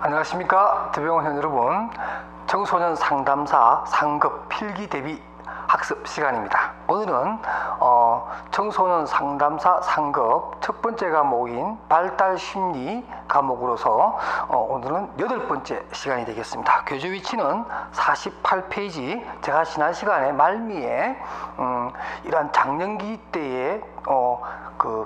안녕하십니까 대병원 여러분. 청소년 상담사 상급 필기 대비 학습 시간입니다. 오늘은 청소년 상담사 상급 첫 번째 과목인 발달심리 과목으로서 오늘은 8번째 시간이 되겠습니다. 교재 위치는 48페이지. 제가 지난 시간에 말미에 이러한 장년기 때에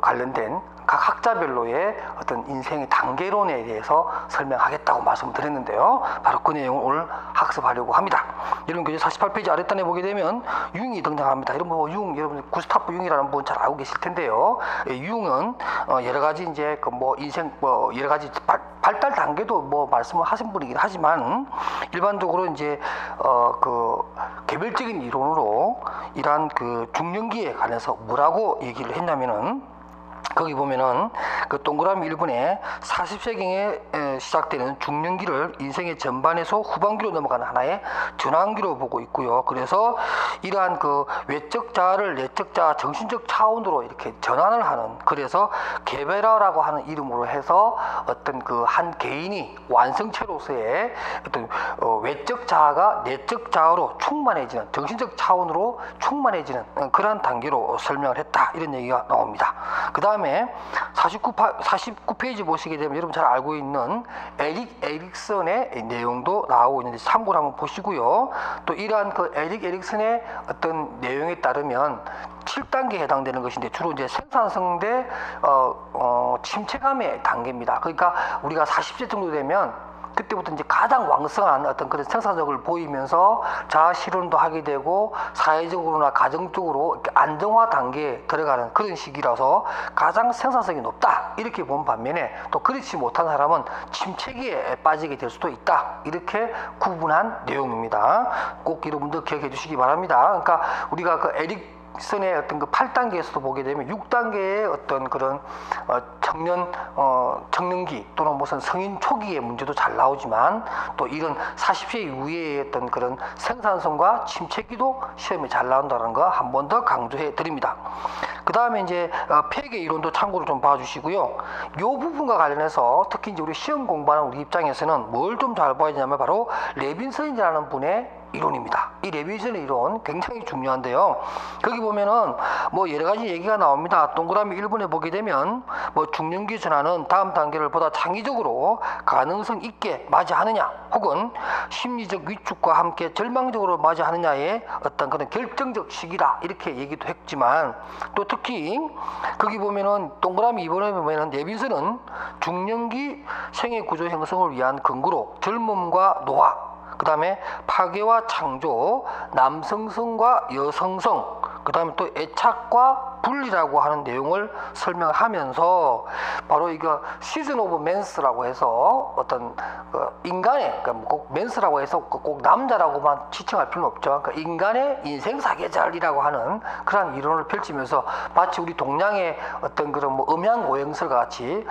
관련된 각 학자별로의 어떤 인생의 단계론에 대해서 설명하겠다고 말씀드렸는데요. 바로 그 내용을 오늘 학습하려고 합니다. 여러분 교재 48페이지 아랫단에 보게 되면 융이 등장합니다. 여러분 융, 여러분 구스타프 융이라는 분 잘 알고 계실 텐데요. 융은 여러 가지 이제 인생 여러 가지 발달 단계도 말씀을 하신 분이긴 하지만 일반적으로 이제 개별적인 이론으로 이러한 중년기에 관해서 뭐라고 얘기를 했냐면은, 거기 보면은 그 동그라미 1번에 40세경에 시작되는 중년기를 인생의 전반에서 후반기로 넘어가는 하나의 전환기로 보고 있고요. 그래서 이러한 외적 자아를 내적 자아, 정신적 차원으로 이렇게 전환을 하는, 그래서 개별화라고 하는 이름으로 해서 어떤 한 개인이 완성체로서의 어떤 외적 자아가 내적 자아로 충만해지는, 정신적 차원으로 충만해지는 그러한 단계로 설명을 했다, 이런 얘기가 나옵니다. 그 다음에 49페이지 보시게 되면 여러분 잘 알고 있는 에릭 에릭슨의 내용도 나오고 있는데 참고를 한번 보시고요. 또 이러한 에릭 에릭슨의 어떤 내용에 따르면 7단계에 해당되는 것인데 주로 이제 생산성 대 침체감의 단계입니다. 그러니까 우리가 40세 정도 되면 그때부터 이제 가장 왕성한 어떤 그런 생산력을 보이면서 자아 실현도 하게 되고 사회적으로나 가정적으로 안정화 단계에 들어가는 그런 시기라서 가장 생산성이 높다, 이렇게 본 반면에 또 그렇지 못한 사람은 침체기에 빠지게 될 수도 있다, 이렇게 구분한 내용입니다. 꼭 여러분들 기억해 주시기 바랍니다. 그러니까 우리가 에릭슨의 어떤 8단계에서도 보게 되면 6단계의 어떤 그런 청년기 또는 무슨 성인 초기의 문제도 잘 나오지만 또 이런 40세 이후의 어떤 그런 생산성과 침체기도 시험에 잘 나온다는 거 한 번 더 강조해 드립니다. 그 다음에 이제 폐계 이론도 참고로 좀 봐주시고요. 이 부분과 관련해서 특히 이제 우리 시험 공부하는 우리 입장에서는 뭘 좀 잘 봐야 되냐면 바로 레빈슨이라는 분의 이론입니다. 이 레빈슨의 이론 굉장히 중요한데요. 거기 보면은 여러 가지 얘기가 나옵니다. 동그라미 1번에 보게 되면 중년기 전환은 다음 단계를 보다 창의적으로 가능성 있게 맞이하느냐, 혹은 심리적 위축과 함께 절망적으로 맞이하느냐의 어떤 그런 결정적 시기다, 이렇게 얘기도 했지만 또 특히 거기 보면은 동그라미 2번에 보면은 레빈슨은 중년기 생애 구조 형성을 위한 근거로 젊음과 노화, 그 다음에 파괴와 창조, 남성성과 여성성, 그 다음에 또 애착과 분리라고 하는 내용을 설명을 하면서 바로 이거 시즌 오브 맨스라고 해서 어떤 인간의, 꼭 맨스라고 해서 꼭 남자라고만 지칭할 필요는 없죠. 그러니까 인간의 인생 사계절이라고 하는 그런 이론을 펼치면서 마치 우리 동양의 어떤 그런 음양오행설과 같이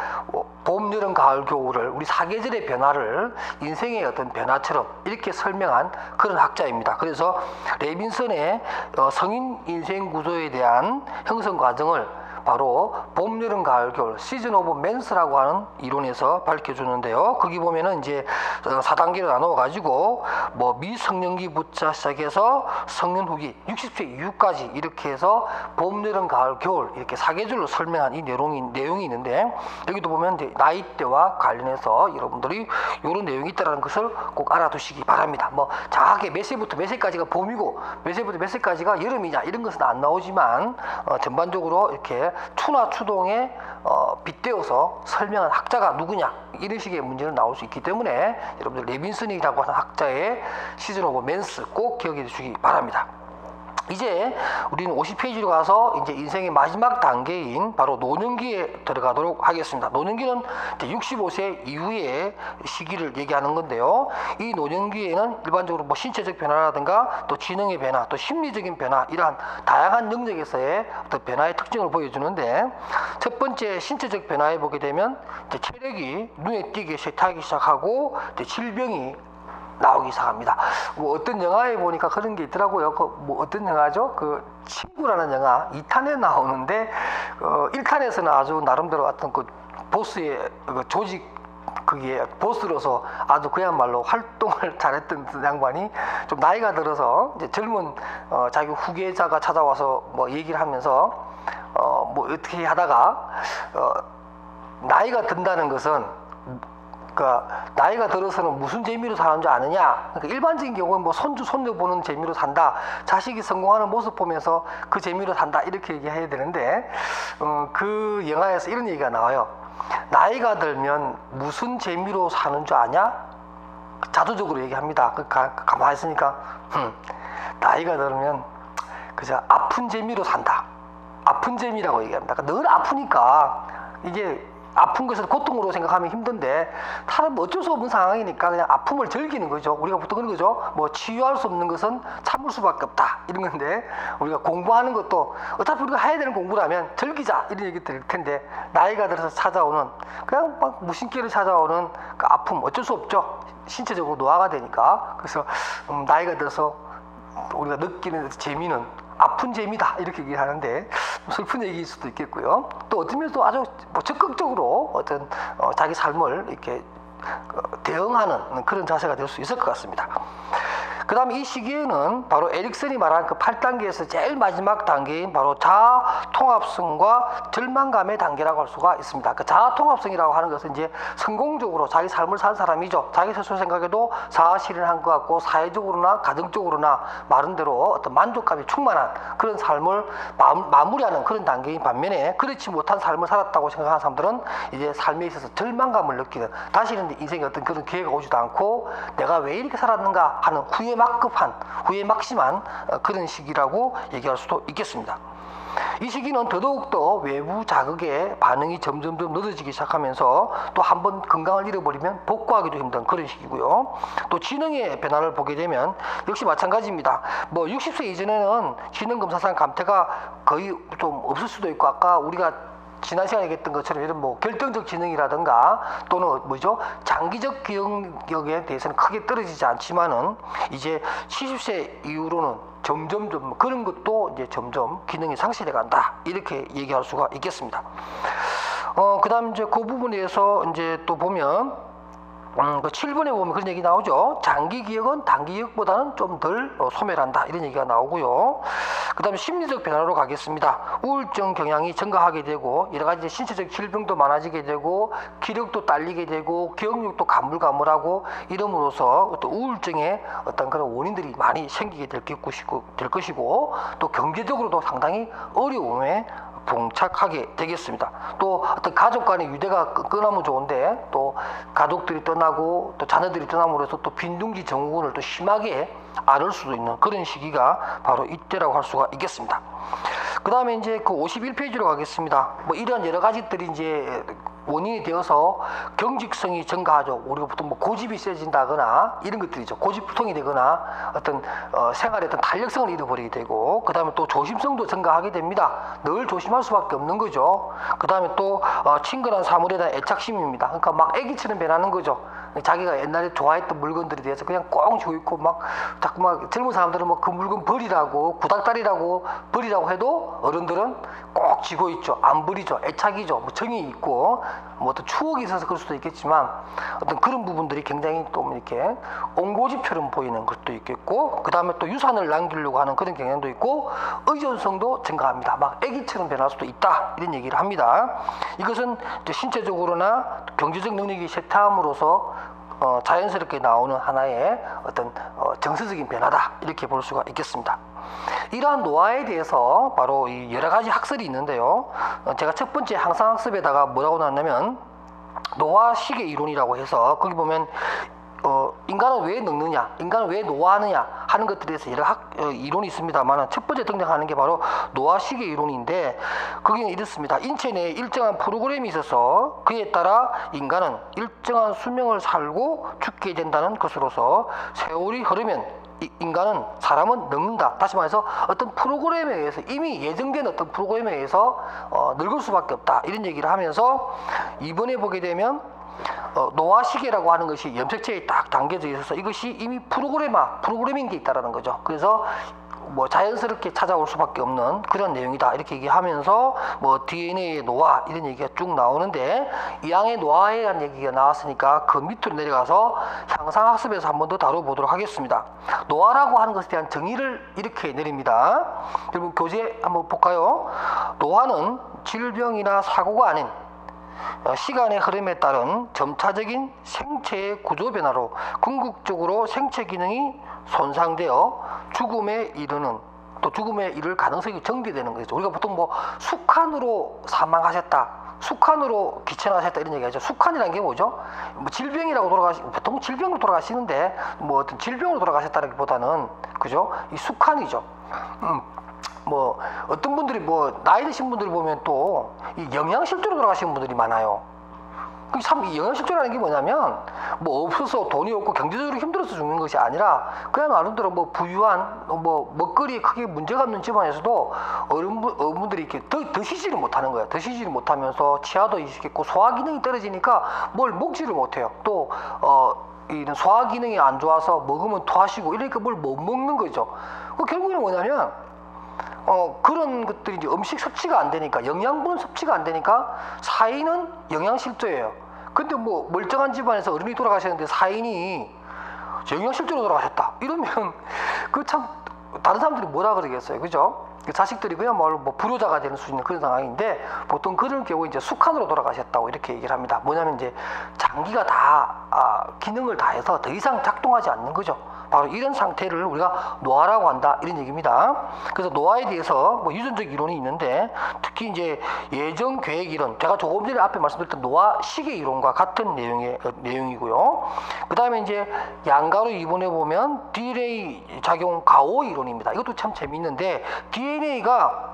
봄, 여름, 가을, 겨울을 우리 사계절의 변화를 인생의 어떤 변화처럼 이렇게 설명한 그런 학자입니다. 그래서 레빈슨의 성인 인생 구조에 대한 형성 과정을 바로 봄, 여름, 가을, 겨울 시즌 오브 맨스라고 하는 이론에서 밝혀주는데요. 거기 보면은 이제 4단계로 나누어 가지고 미성년기부터 시작해서 성년 후기 60세 이후까지 이렇게 해서 봄, 여름, 가을, 겨울 이렇게 사계절로 설명한 이 내용이 있는데, 여기도 보면 이제 나이대와 관련해서 여러분들이 이런 내용이 있다는 것을 꼭 알아두시기 바랍니다. 정확하게 몇 세부터 몇 세까지가 봄이고 몇 세부터 몇 세까지가 여름이냐 이런 것은 안 나오지만 전반적으로 이렇게 추나 추동에 빗대어서 설명한 학자가 누구냐, 이런 식의 문제는 나올 수 있기 때문에 여러분들 레빈슨이라고 하는 학자의 시즌 오브 맨스 꼭 기억해 주시기 바랍니다. 이제 우리는 50페이지로 가서 이제 인생의 마지막 단계인 바로 노년기에 들어가도록 하겠습니다. 노년기는 이제 65세 이후의 시기를 얘기하는 건데요. 이 노년기에는 일반적으로 신체적 변화라든가 또 지능의 변화, 또 심리적인 변화, 이러한 다양한 영역에서의 어떤 변화의 특징을 보여주는데, 첫 번째 신체적 변화에 보게 되면 이제 체력이 눈에 띄게 쇠퇴하기 시작하고 이제 질병이 나오기 시작합니다. 어떤 영화에 보니까 그런 게 있더라고요. 어떤 영화죠? 친구라는 영화 2탄에 나오는데 1탄에서는 아주 나름대로 어떤 보스의 조직 그게 보스로서 아주 그야말로 활동을 잘했던 양반이 좀 나이가 들어서 이제 젊은 자기 후계자가 찾아와서 뭐 얘기를 하면서 뭐 어떻게 하다가 나이가 든다는 것은 그러니까 나이가 들어서는 무슨 재미로 사는 줄 아느냐. 그러니까 일반적인 경우는 뭐 손주 손녀 보는 재미로 산다. 자식이 성공하는 모습 보면서 그 재미로 산다. 이렇게 얘기해야 되는데 그 영화에서 이런 얘기가 나와요. 나이가 들면 무슨 재미로 사는 줄 아냐? 자조적으로 얘기합니다. 가만히 있으니까 나이가 들면 그저 아픈 재미로 산다. 아픈 재미라고 얘기합니다. 그러니까 늘 아프니까 이게 아픈 것을 고통으로 생각하면 힘든데 사람 어쩔 수 없는 상황이니까 그냥 아픔을 즐기는 거죠. 우리가 보통 그런 거죠. 뭐 치유할 수 없는 것은 참을 수밖에 없다 이런 건데 우리가 공부하는 것도 어차피 우리가 해야 되는 공부라면 즐기자 이런 얘기 드릴 텐데 나이가 들어서 찾아오는 그냥 막 무심결에 찾아오는 그 아픔 어쩔 수 없죠. 신체적으로 노화가 되니까. 그래서 나이가 들어서 우리가 느끼는 재미는 아픈 재미다 이렇게 얘기를 하는데 슬픈 얘기일 수도 있겠고요. 또 어떤 면에서 아주 뭐 적극적으로 어떤 자기 삶을 이렇게 대응하는 그런 자세가 될 수 있을 것 같습니다. 그 다음에 이 시기에는 바로 에릭슨이 말한 그 8단계에서 제일 마지막 단계인 바로 자아 통합성과 절망감의 단계라고 할 수가 있습니다. 그 자아 통합성이라고 하는 것은 이제 성공적으로 자기 삶을 산 사람이죠. 자기 스스로 생각해도 자아 실현한 것 같고 사회적으로나 가정적으로나 말한 대로 어떤 만족감이 충만한 그런 삶을 마무리하는 그런 단계인 반면에 그렇지 못한 삶을 살았다고 생각하는 사람들은 이제 삶에 있어서 절망감을 느끼는 다시는 인생에 어떤 그런 기회가 오지도 않고 내가 왜 이렇게 살았는가 하는 후회 막심한 그런 시기라고 얘기할 수도 있겠습니다. 이 시기는 더더욱더 외부 자극에 반응이 점점점 늦어지기 시작하면서 또 한번 건강을 잃어버리면 복구하기도 힘든 그런 시기고요. 또 지능의 변화를 보게 되면 역시 마찬가지입니다. 뭐 60세 이전에는 지능검사상 감퇴가 거의 좀 없을 수도 있고 아까 우리가 지난 시간에 얘기했던 것처럼 이런 뭐 결정적 지능이라든가 또는 뭐죠 장기적 기억력에 대해서는 크게 떨어지지 않지만은 이제 70세 이후로는 점점 그런 것도 이제 점점 기능이 상실해 간다 이렇게 얘기할 수가 있겠습니다. 그다음 이제 그 부분에서 이제 또 보면 그 7번에 보면 그런 얘기 나오죠. 장기 기억은 단기 기억보다는 좀 덜 소멸한다 이런 얘기가 나오고요. 그 다음에 심리적 변화로 가겠습니다. 우울증 경향이 증가하게 되고 여러 가지 신체적 질병도 많아지게 되고 기력도 딸리게 되고 기억력도 가물가물하고 이름으로써 어떤 우울증의 어떤 그런 원인들이 많이 생기게 될 것이고 또 경제적으로도 상당히 어려움에 봉착하게 되겠습니다. 또 어떤 가족 간의 유대가 끊으면 좋은데 또 가족들이 떠나고 또 자녀들이 떠남으로 해서 또 빈둥지 증후군을 또 심하게 앓을 수도 있는 그런 시기가 바로 이때라고 할 수가 있겠습니다. 그 다음에 이제 그 51페이지로 가겠습니다. 뭐 이런 여러 가지들이 이제 원인이 되어서 경직성이 증가하죠. 우리가 보통 뭐 고집이 세진다거나 이런 것들이죠. 고집부통이 되거나 어떤 생활의 어떤 탄력성을 잃어버리게 되고 그 다음에 또 조심성도 증가하게 됩니다. 늘 조심할 수밖에 없는 거죠. 그 다음에 또 친근한 사물에 대한 애착심입니다. 그러니까 막 애기처럼 변하는 거죠. 자기가 옛날에 좋아했던 물건들에 대해서 그냥 꽁 쥐고 있고 막 자꾸 막 젊은 사람들은 뭐 그 물건 버리라고 구닥다리라고 버리라고 해도 어른들은 꼭 쥐고 있죠. 안 버리죠. 애착이죠. 뭐 정이 있고 뭐 어떤 추억이 있어서 그럴 수도 있겠지만 어떤 그런 부분들이 굉장히 또 이렇게 옹고집처럼 보이는 것도 있겠고 그 다음에 또 유산을 남기려고 하는 그런 경향도 있고 의존성도 증가합니다. 막 애기처럼 변할 수도 있다 이런 얘기를 합니다. 이것은 신체적으로나 경제적 능력이 쇠퇴함으로써 자연스럽게 나오는 하나의 어떤 정서적인 변화다 이렇게 볼 수가 있겠습니다. 이러한 노화에 대해서 바로 이 여러 가지 학설이 있는데요. 제가 첫 번째 항상학습에다가 뭐라고 나왔냐면 노화 시계 이론이라고 해서 거기 보면 인간은 왜 늙느냐, 인간은 왜 노화하느냐 하는 것들에 대해서 여러 이론이 있습니다만 첫 번째 등장하는 게 바로 노화 시계 이론인데 거기는 이렇습니다. 인체 내에 일정한 프로그램이 있어서 그에 따라 인간은 일정한 수명을 살고 죽게 된다는 것으로서 세월이 흐르면 인간은 사람은 늙는다. 다시 말해서 어떤 프로그램에 의해서 이미 예정된 어떤 프로그램에 의해서 늙을 수밖에 없다. 이런 얘기를 하면서 이번에 보게 되면 노화 시계라고 하는 것이 염색체에 딱 담겨져 있어서 이것이 이미 프로그래밍 돼 있다라는 거죠. 그래서 뭐 자연스럽게 찾아올 수밖에 없는 그런 내용이다 이렇게 얘기하면서 뭐 DNA의 노화 이런 얘기가 쭉 나오는데 이항의 노화에 대한 얘기가 나왔으니까 그 밑으로 내려가서 향상학습에서 한 번 더 다뤄보도록 하겠습니다. 노화라고 하는 것에 대한 정의를 이렇게 내립니다. 여러분 교재 한번 볼까요? 노화는 질병이나 사고가 아닌 시간의 흐름에 따른 점차적인 생체의 구조 변화로 궁극적으로 생체 기능이 손상되어 죽음에 이르는 또 죽음에 이를 가능성이 정지되는 거죠. 우리가 보통 뭐 숙한으로 사망하셨다, 숙한으로 기천하셨다 이런 얘기하죠. 숙한이라는 게 뭐죠? 뭐 질병이라고 보통 질병으로 돌아가시는데 뭐 어떤 질병으로 돌아가셨다기보다는 그죠? 이 숙한이죠. 뭐 어떤 분들이 뭐 나이 드신 분들 보면 또 이 영양실조로 돌아가시는 분들이 많아요. 참 이 영양실조라는 게 뭐냐면 뭐 없어서 돈이 없고 경제적으로 힘들어서 죽는 것이 아니라 그냥 나름대로 뭐 부유한 뭐 먹거리에 크게 문제가 없는 집안에서도 어른분들이 이렇게 드시지를 못하는 거예요. 드시지를 못하면서 치아도 있겠고 소화 기능이 떨어지니까 뭘 먹지를 못해요. 또 이런 소화 기능이 안 좋아서 먹으면 토하시고 이러니까 뭘 못 먹는 거죠. 결국에는 뭐냐면 그런 것들이 이제 음식 섭취가 안 되니까 영양분 섭취가 안 되니까 사인은 영양실조예요. 근데 뭐 멀쩡한 집안에서 어른이 돌아가셨는데 사인이 영양실조로 돌아가셨다 이러면 그 참 다른 사람들이 뭐라 그러겠어요, 그죠? 자식들이 그야말로 뭐 불효자가 되는 수 있는 그런 상황인데 보통 그런 경우 이제 숙한으로 돌아가셨다고 이렇게 얘기를 합니다. 뭐냐면 이제 장기가 다 기능을 다해서 더 이상 작동하지 않는 거죠. 바로 이런 상태를 우리가 노화라고 한다 이런 얘기입니다. 그래서 노화에 대해서 뭐 유전적 이론이 있는데 특히 이제 예정 계획 이론, 제가 조금 전에 앞에 말씀드렸던 노화 시계 이론과 같은 내용이고요. 그 다음에 이제 양가로 이번에 보면 DNA 작용 가오 이론입니다. 이것도 참 재미있는데 DNA가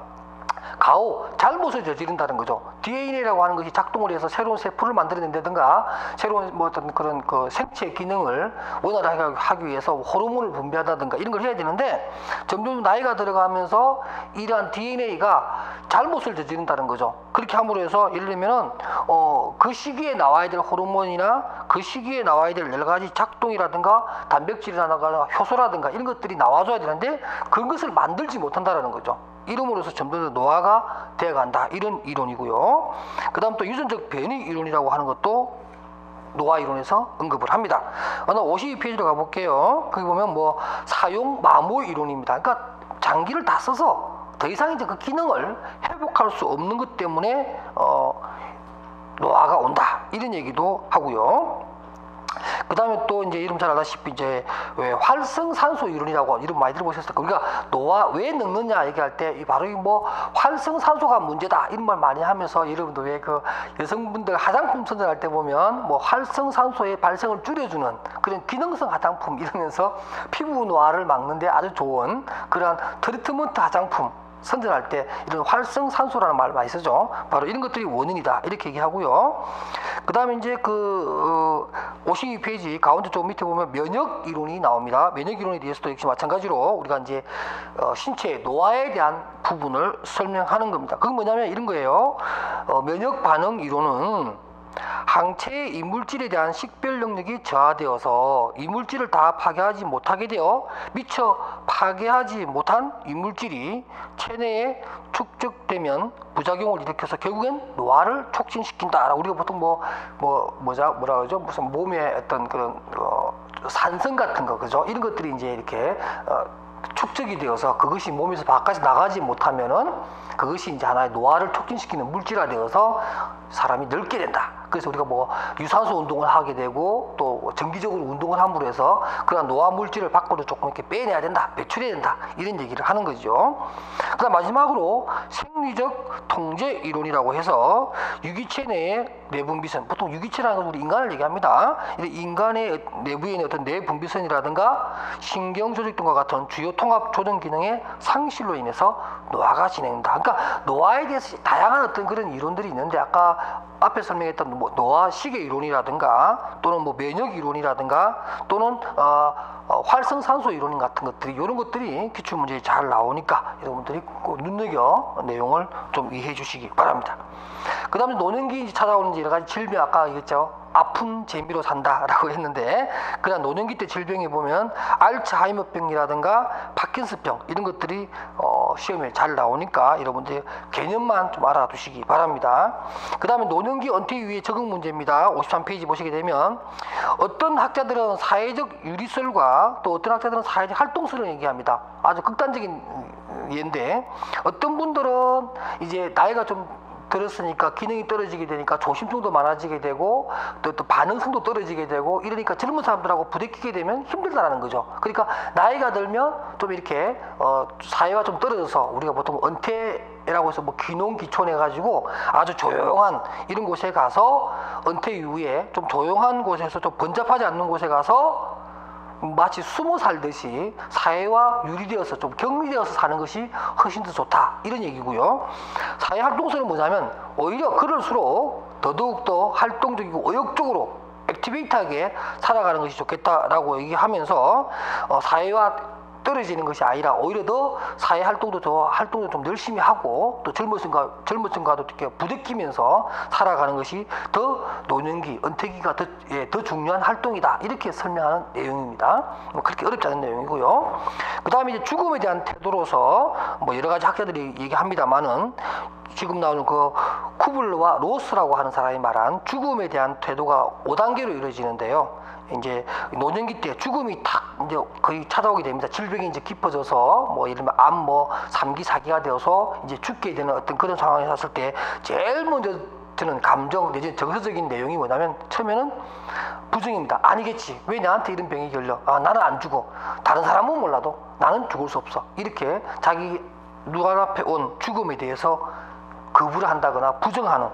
가오, 잘못을 저지른다는 거죠. DNA라고 하는 것이 작동을 해서 새로운 세포를 만들어낸다든가 새로운 뭐 어떤 그런 그 생체 기능을 원활하게 하기 위해서 호르몬을 분비한다든가 이런 걸 해야 되는데 점점 나이가 들어가면서 이러한 DNA가 잘못을 저지른다는 거죠. 그렇게 함으로 해서 예를 들면은 그 시기에 나와야 될 호르몬이나 그 시기에 나와야 될 여러 가지 작동이라든가 단백질이라든가 효소라든가 이런 것들이 나와줘야 되는데 그것을 만들지 못한다라는 거죠. 이름으로서 점점 더 노화가 되어간다 이런 이론이고요. 그 다음 또 유전적 변이 이론이라고 하는 것도 노화 이론에서 언급을 합니다. 52페이지로 가볼게요. 거기 보면 뭐 사용 마모 이론입니다. 그러니까 장기를 다 써서 더 이상 이제 그 기능을 회복할 수 없는 것 때문에 노화가 온다 이런 얘기도 하고요. 그 다음에 또 이제 이름 잘 알다시피 이제 왜 활성산소 이론이라고 이름 많이 들어보셨을 거예요. 우리가 노화 왜 늙느냐 얘기할 때 바로 이 뭐 활성산소가 문제다 이런 말 많이 하면서 여러분도 왜 그 여성분들 화장품 선전할 때 보면 뭐 활성산소의 발생을 줄여주는 그런 기능성 화장품 이러면서 피부 노화를 막는데 아주 좋은 그런 트리트먼트 화장품 선전할 때 이런 활성산소라는 말을 많이 쓰죠. 바로 이런 것들이 원인이다 이렇게 얘기하고요. 그 다음에 이제 52페이지 가운데 좀 밑에 보면 면역 이론이 나옵니다. 면역 이론에 대해서도 역시 마찬가지로 우리가 이제 신체의 노화에 대한 부분을 설명하는 겁니다. 그게 뭐냐면 이런 거예요. 면역 반응 이론은 항체의 이물질에 대한 식별 능력이 저하되어서 이물질을 다 파괴하지 못하게 되어 미처 파괴하지 못한 이물질이 체내에 축적되면 부작용을 일으켜서 결국엔 노화를 촉진시킨다. 우리가 보통 뭐라 그러죠? 무슨 몸에 어떤 그런 산성 같은 거 그죠? 이런 것들이 이제 이렇게 축적이 되어서 그것이 몸에서 바깥에 나가지 못하면은 그것이 이제 하나의 노화를 촉진시키는 물질화 되어서 사람이 늙게 된다. 그래서 우리가 뭐 유산소 운동을 하게 되고 또 정기적으로 운동을 함으로 해서 그런 노화 물질을 밖으로 조금 이렇게 빼내야 된다, 배출해야 된다 이런 얘기를 하는 거죠. 그다음 마지막으로 생리적 통제 이론이라고 해서 유기체 내의 내분비선, 보통 유기체라는 건 우리 인간을 얘기합니다. 인간의 내부에 있는 어떤 내분비선이라든가 신경조직 등과 같은 주요 통합 조정 기능의 상실로 인해서 노화가 진행된다. 그러니까 노화에 대해서 다양한 어떤 그런 이론들이 있는데 아까 앞에 설명했던 뭐 노화 시계 이론이라든가 또는 뭐 면역 이론이라든가 또는 활성산소 이론 같은 것들이 이런 것들이 기출문제에 잘 나오니까 여러분들이 꼭 눈여겨 내용을 좀 이해해 주시기 바랍니다. 그 다음에 노년기 찾아오는 여러 가지 질병, 아까 얘기했죠. 아픈 재미로 산다라고 했는데, 그냥 노년기 때 질병에 보면 알츠하이머병이라든가 파킨슨병 이런 것들이 시험에 잘 나오니까 여러분들 개념만 좀 알아두시기 바랍니다. 그 다음에 노년기 은퇴 이후의 적응 문제입니다. 53페이지 보시게 되면 어떤 학자들은 사회적 유리설과 또 어떤 학자들은 사회적 활동설을 얘기합니다. 아주 극단적인 예인데, 어떤 분들은 이제 나이가 좀 들었으니까 기능이 떨어지게 되니까 조심성도 많아지게 되고 또 반응성도 떨어지게 되고 이러니까 젊은 사람들하고 부대끼게 되면 힘들다라는 거죠. 그러니까 나이가 들면 좀 이렇게 사회와 좀 떨어져서 우리가 보통 은퇴라고 해서 뭐 귀농귀촌 해가지고 아주 조용한 이런 곳에 가서 은퇴 이후에 좀 조용한 곳에서 좀 번잡하지 않는 곳에 가서 마치 숨어 살듯이 사회와 유리되어서 좀 격리되어서 사는 것이 훨씬 더 좋다, 이런 얘기고요. 사회활동설은 뭐냐면 오히려 그럴수록 더더욱더 활동적이고 의욕적으로 액티베이트하게 살아가는 것이 좋겠다라고 얘기하면서 사회와 떨어지는 것이 아니라 오히려 더 사회 활동도 좀 열심히 하고 또 젊은층과도 이렇게 부대끼면서 살아가는 것이 더 노년기, 은퇴기가 더 중요한 활동이다, 이렇게 설명하는 내용입니다. 뭐 그렇게 어렵지 않은 내용이고요. 그 다음에 이제 죽음에 대한 태도로서 뭐 여러 가지 학자들이 얘기합니다만은 지금 나오는 그 쿠블러와 로스라고 하는 사람이 말한 죽음에 대한 태도가 5단계로 이루어지는데요. 이제 노년기 때 죽음이 탁 이제 거의 찾아오게 됩니다. 질병이 이제 깊어져서 뭐 예를 들면 암, 뭐 3기, 4기가 되어서 이제 죽게 되는 어떤 그런 상황에 섰을 때 제일 먼저 드는 감정 내지는 정서적인 내용이 뭐냐면 처음에는 부정입니다. 아니겠지. 왜 나한테 이런 병이 걸려? 아, 나는 안 죽어. 다른 사람은 몰라도 나는 죽을 수 없어. 이렇게 자기 눈앞에 온 죽음에 대해서 거부를 한다거나 부정하는,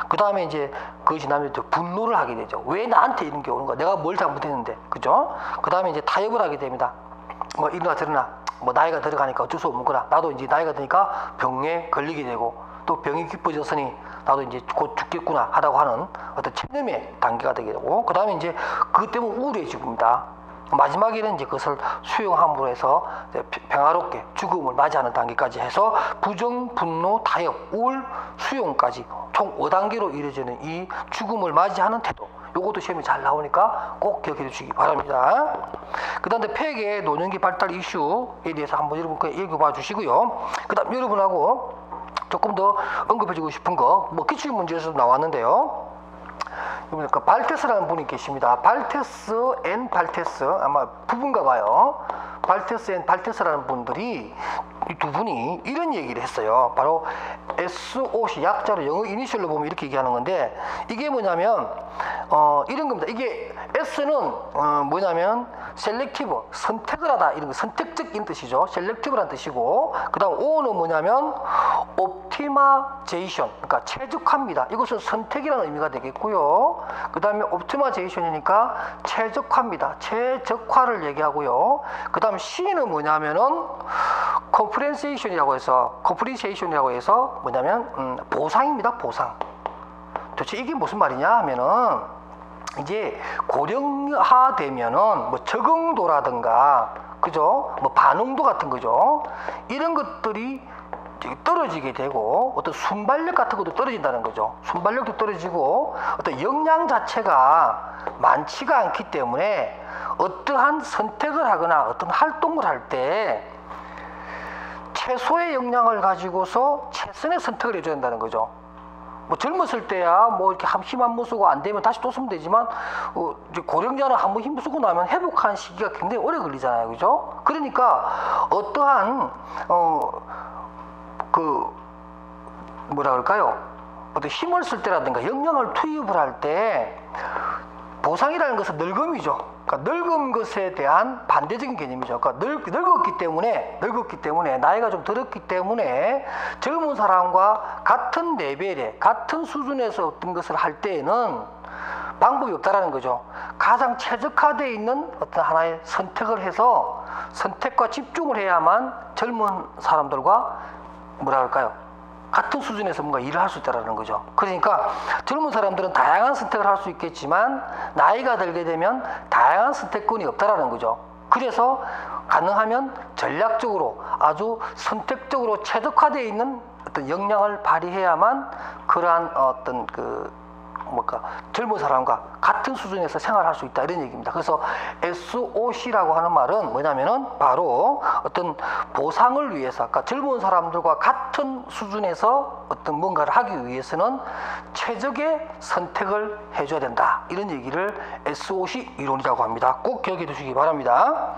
그 다음에 이제 그거 지나면 분노를 하게 되죠. 왜 나한테 이런 게 오는 거야? 내가 뭘 잘못했는데, 그죠? 그 다음에 이제 타협을 하게 됩니다. 뭐 이러나 저러나 뭐 나이가 들어가니까 어쩔 수 없는 거라. 나도 이제 나이가 드니까 병에 걸리게 되고 또 병이 깊어졌으니 나도 이제 곧 죽겠구나 하다고 하는 어떤 체념의 단계가 되게 되고, 그 다음에 이제 그것 때문에 우울해집니다. 마지막에는 이제 그것을 수용함으로 해서 평화롭게 죽음을 맞이하는 단계까지 해서 부정, 분노, 타협, 우울, 수용까지 총 5단계로 이루어지는 이 죽음을 맞이하는 태도, 요것도 시험에 잘 나오니까 꼭 기억해 주시기 바랍니다. 그 다음에 폐계 노년기 발달 이슈에 대해서 한번 여러분 읽어봐 주시고요. 그 다음 여러분하고 조금 더 언급해 주고 싶은 거, 뭐 기출 문제에서도 나왔는데요. 그러니까 발테스라는 분이 계십니다. 발테스 앤 발테스, 아마 부부인가 봐요. 발테스 앤 발테스라는 분들이, 이 두 분이 이런 얘기를 했어요. 바로 SOC, 약자로 영어 이니셜로 보면 이렇게 얘기하는 건데, 이게 뭐냐면 이런 겁니다. 이게 S는 뭐냐면 셀렉티브, 선택을 하다, 이런 거 선택적인 뜻이죠. 셀렉티브라는 뜻이고, 그 다음 O는 뭐냐면 옵티마제이션, 그러니까 최적화입니다. 이것은 선택이라는 의미가 되겠고요. 그 다음에 옵티마제이션이니까 최적화입니다. 최적화를 얘기하고요. 그 다음 C는 뭐냐면은 컴프렌세이션이라고 해서 뭐냐면 보상입니다. 보상. 도대체 이게 무슨 말이냐 하면은 이제 고령화되면은 뭐 적응도라든가, 그죠? 뭐 반응도 같은 거죠. 이런 것들이 떨어지게 되고 어떤 순발력 같은 것도 떨어진다는 거죠. 순발력도 떨어지고 어떤 역량 자체가 많지가 않기 때문에 어떠한 선택을 하거나 어떤 활동을 할 때 최소의 역량을 가지고서 최선의 선택을 해줘야 한다는 거죠. 뭐 젊었을 때야 뭐 이렇게 힘 한 번 쓰고 안 되면 다시 또 쓰면 되지만 이제 고령자는 한 번 힘 쓰고 나면 회복하는 시기가 굉장히 오래 걸리잖아요, 그죠? 그러니까 어떠한 뭐라 그럴까요? 어떤 힘을 쓸 때라든가 역량을 투입을 할 때 보상이라는 것은 늙음이죠. 그러니까 늙은 것에 대한 반대적인 개념이죠. 그러니까 늙었기 때문에 나이가 좀 들었기 때문에 젊은 사람과 같은 레벨에 같은 수준에서 어떤 것을 할 때에는 방법이 없다라는 거죠. 가장 최적화되어 있는 어떤 하나의 선택을 해서 선택과 집중을 해야만 젊은 사람들과 뭐라 할까요? 같은 수준에서 뭔가 일을 할 수 있다는 거죠. 그러니까 젊은 사람들은 다양한 선택을 할 수 있겠지만 나이가 들게 되면 다양한 선택권이 없다라는 거죠. 그래서 가능하면 전략적으로 아주 선택적으로 최적화되어 있는 어떤 역량을 발휘해야만 그러한 어떤 젊은 사람과 같은 수준에서 생활할 수 있다 이런 얘기입니다. 그래서 SOC라고 하는 말은 뭐냐면은 바로 어떤 보상을 위해서, 그러니까 젊은 사람들과 같은 수준에서 어떤 뭔가를 하기 위해서는 최적의 선택을 해줘야 된다 이런 얘기를 SOC 이론이라고 합니다. 꼭 기억해 두시기 바랍니다.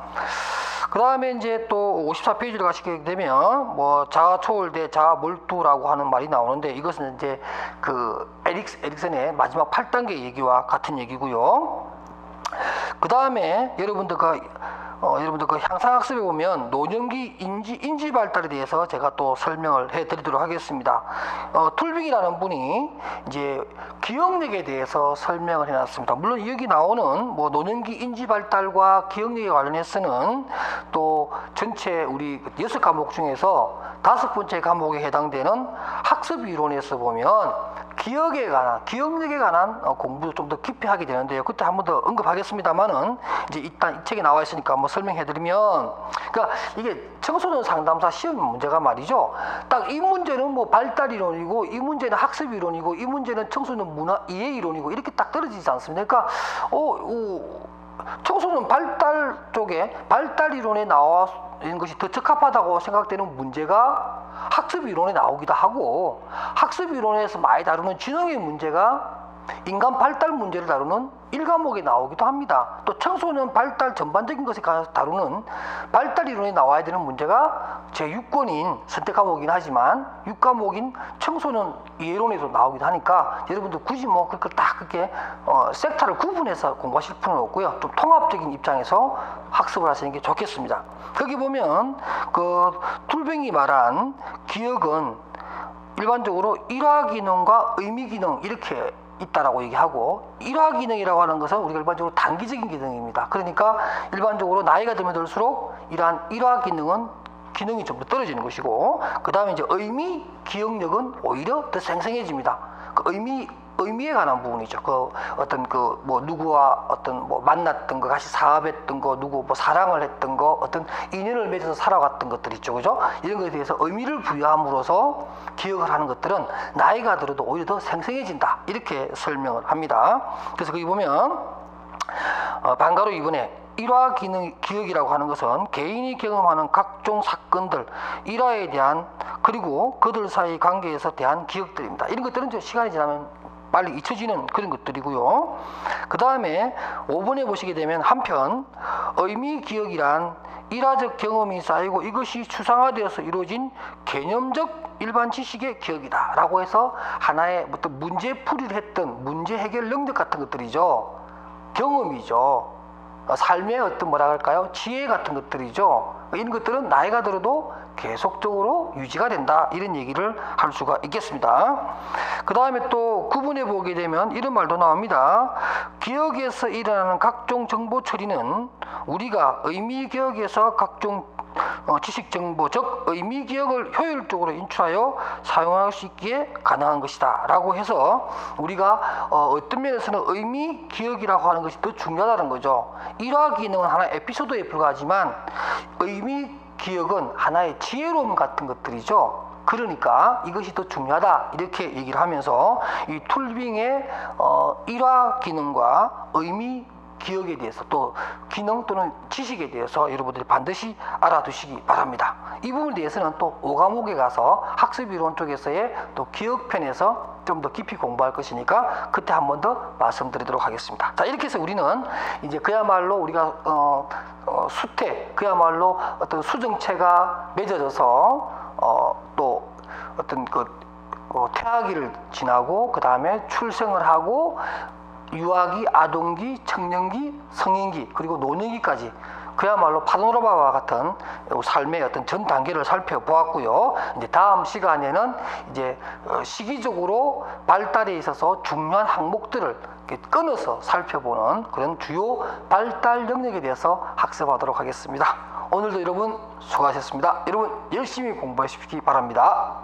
그 다음에 이제 또 54페이지를 가시게 되면 자아 초월대 자아 몰두라고 하는 말이 나오는데, 이것은 이제 에릭슨의 마지막 8단계 얘기와 같은 얘기고요. 그 다음에 여러분들 그 향상학습에 보면 노년기 인지 발달에 대해서 제가 또 설명을 해드리도록 하겠습니다. 툴빙이라는 분이 이제 기억력에 대해서 설명을 해놨습니다. 물론 여기 나오는 노년기 인지 발달과 기억력에 관련해서는 또 전체 우리 6과목 중에서 5번째 과목에 해당되는 학습 이론에서 보면 기억력에 관한 공부도 좀 더 깊이 하게 되는데요. 그때 한 번 더 언급하겠습니다만은 이제 일단 이 책에 나와 있으니까 한번 설명해드리면, 그러니까 이게 청소년 상담사 시험 문제가 말이죠. 딱 이 문제는 발달 이론이고, 이 문제는 학습 이론이고, 이 문제는 청소년 문화 이해 이론이고 이렇게 딱 떨어지지 않습니까? 그러니까 청소년 발달 쪽에 발달 이론에 나와 있는 것이 더 적합하다고 생각되는 문제가 학습 이론에 나오기도 하고, 학습 이론에서 많이 다루는 지능의 문제가 인간 발달 문제를 다루는 1과목에 나오기도 합니다. 또 청소년 발달 전반적인 것에 관해서 다루는 발달 이론에 나와야 되는 문제가 제6권인 선택 과목이긴 하지만 6과목인 청소년 이해론에도 나오기도 하니까 여러분들 굳이 그걸 딱 그렇게 섹터를 구분해서 공부하실 필요는 없고요. 좀 통합적인 입장에서 학습을 하시는 게 좋겠습니다. 거기 보면 툴빙이 말한 기억은 일반적으로 일화 기능과 의미 기능 이렇게 있다라고 얘기하고, 일화 기능이라고 하는 것은 우리가 일반적으로 단기적인 기능입니다. 그러니까 일반적으로 나이가 들면 들수록 이러한 일화 기능이 좀 더 떨어지는 것이고, 그 다음에 이제 의미, 기억력은 오히려 더 생생해집니다. 의미에 관한 부분이죠. 누구와 만났던 거, 같이 사업했던 거, 누구 사랑을 했던 거, 어떤 인연을 맺어서 살아갔던 것들 있죠. 그죠? 이런 것에 대해서 의미를 부여함으로써 기억을 하는 것들은 나이가 들어도 오히려 더 생생해진다. 이렇게 설명을 합니다. 그래서 거기 보면, 방가로 이번에 일화 기억이라고 하는 것은 개인이 경험하는 각종 사건들, 일화에 대한, 그리고 그들 사이 관계에서 대한 기억들입니다. 이런 것들은 시간이 지나면 빨리 잊혀지는 그런 것들이고요. 그 다음에 5번에 보시게 되면 한편 의미 기억이란 일화적 경험이 쌓이고 이것이 추상화되어서 이루어진 개념적 일반 지식의 기억이다 라고 해서 하나의 어떤 문제풀이를 했던 문제 해결 능력 같은 것들이죠. 경험이죠. 삶의 어떤 지혜 같은 것들이죠. 이런 것들은 나이가 들어도 계속적으로 유지가 된다 이런 얘기를 할 수가 있겠습니다. 그 다음에 또 구분해 보게 되면 이런 말도 나옵니다. 기억에서 일어나는 각종 정보 처리는 우리가 의미 기억에서 각종 지식 정보, 즉 의미 기억을 효율적으로 인출하여 사용할 수 있기에 가능한 것이다 라고 해서 우리가 어떤 면에서는 의미 기억이라고 하는 것이 더 중요하다는 거죠. 일화 기능은 하나의 에피소드에 불과하지만 의미 기억은 하나의 지혜로움 같은 것들이죠. 그러니까 이것이 더 중요하다 이렇게 얘기를 하면서 이 툴빙의 일화 기능과 의미 기억에 대해서 또 기능 또는 지식에 대해서 여러분들이 반드시 알아두시기 바랍니다. 이 부분에 대해서는 또 5과목에 가서 학습이론 쪽에서의 또 기억편에서 좀 더 깊이 공부할 것이니까 그때 한 번 더 말씀드리도록 하겠습니다. 자, 이렇게 해서 우리는 이제 그야말로 우리가 그야말로 어떤 수정체가 맺어져서 또 어떤 태아기를 지나고 그 다음에 출생을 하고 유아기, 아동기, 청년기, 성인기 그리고 노년기까지 그야말로 파노라마와 같은 삶의 어떤 전 단계를 살펴보았고요. 이제 다음 시간에는 이제 시기적으로 발달에 있어서 중요한 항목들을 끊어서 살펴보는 그런 주요 발달 영역에 대해서 학습하도록 하겠습니다. 오늘도 여러분 수고하셨습니다. 여러분 열심히 공부하시기 바랍니다.